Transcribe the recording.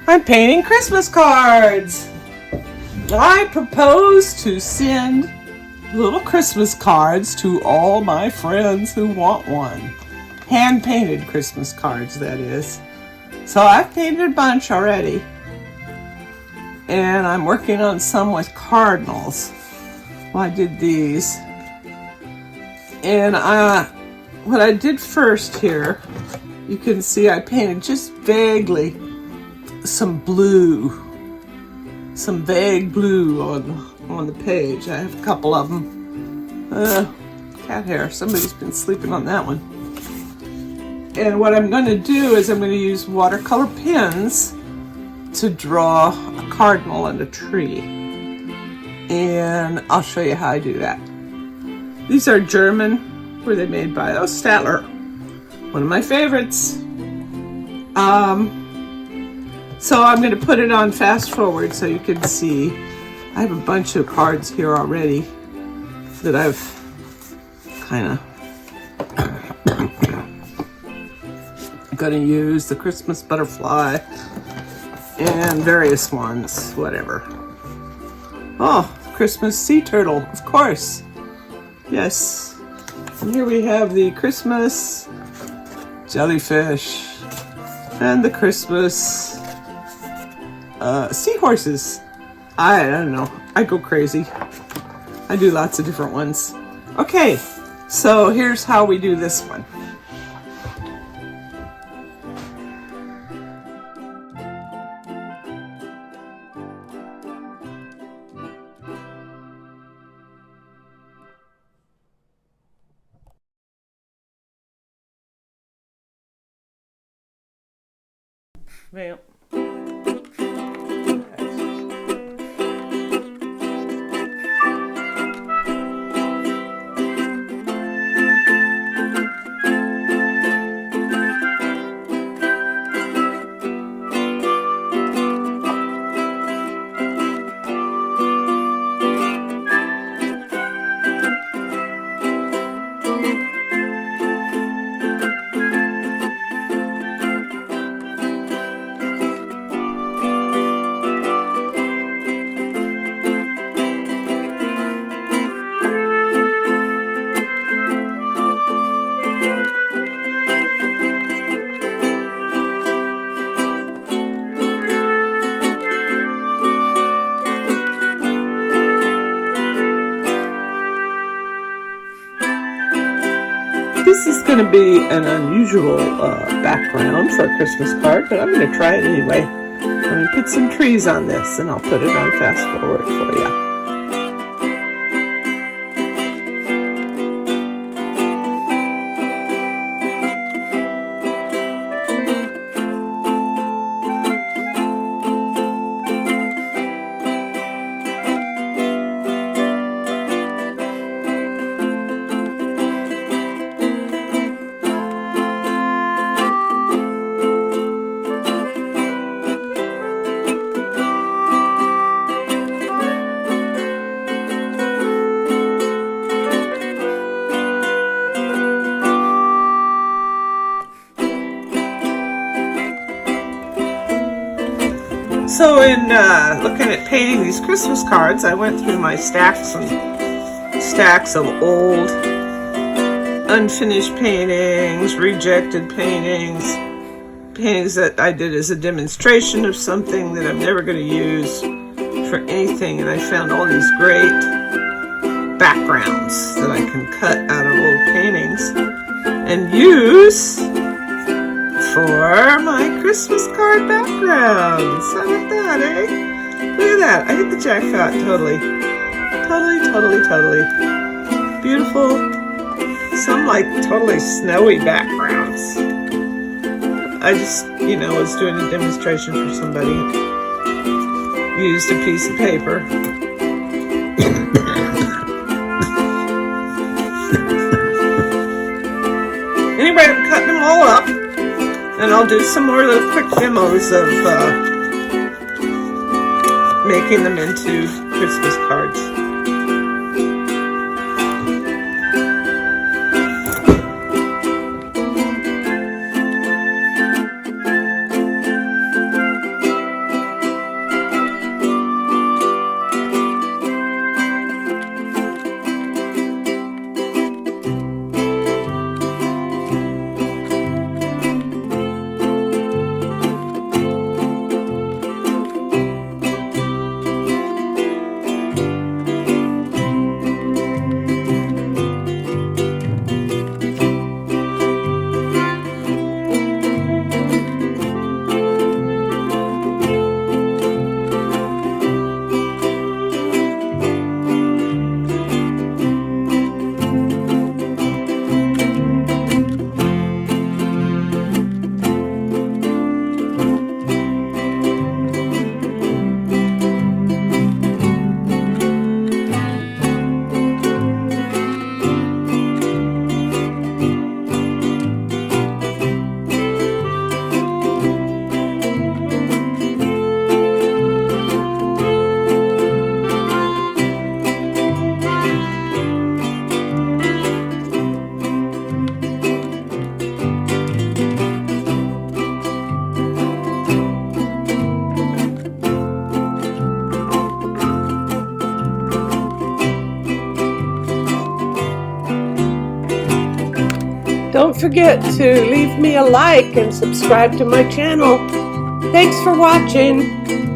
I'm painting Christmas cards. I propose to send little Christmas cards to all my friends who want one. Hand-painted Christmas cards, that is. So I've painted a bunch already. And I'm working on some with cardinals. Well, I did these. And what I did first here, you can see I painted just vaguely some vague blue on the page. I have a couple of them. Cat hair. Somebody's been sleeping on that one. And what I'm going to do is I'm going to use watercolor pens to draw a cardinal and a tree. And I'll show you how I do that. These are German. Were they made by? Oh, Statler. One of my favorites. So I'm going to put it on fast forward so you can see. I have a bunch of cards here already that I've kind of going to use. The Christmas butterfly and various ones, whatever. Oh, Christmas sea turtle, of course. Yes. And here we have the Christmas jellyfish and the Christmas seahorses. I don't know. I go crazy. I do lots of different ones. Okay, so here's how we do this one. Well. This is going to be an unusual background for a Christmas card, but I'm going to try it anyway. I'm going to put some trees on this, and I'll put it on fast forward for you. So in looking at painting these Christmas cards, I went through my stacks and stacks of old, unfinished paintings, rejected paintings, paintings that I did as a demonstration of something that I'm never going to use for anything. And I found all these great backgrounds that I can cut out of old paintings and use for my Christmas card backgrounds. How about that, eh? Look at that. I hit the jackpot totally. Totally. Beautiful. Some like totally snowy backgrounds. I just, was doing a demonstration for somebody. Used a piece of paper. Anyway, I'm cutting them all up. And I'll do some more little quick demos of making them into Christmas cards. don't forget to leave me a like and subscribe to my channel. Thanks for watching.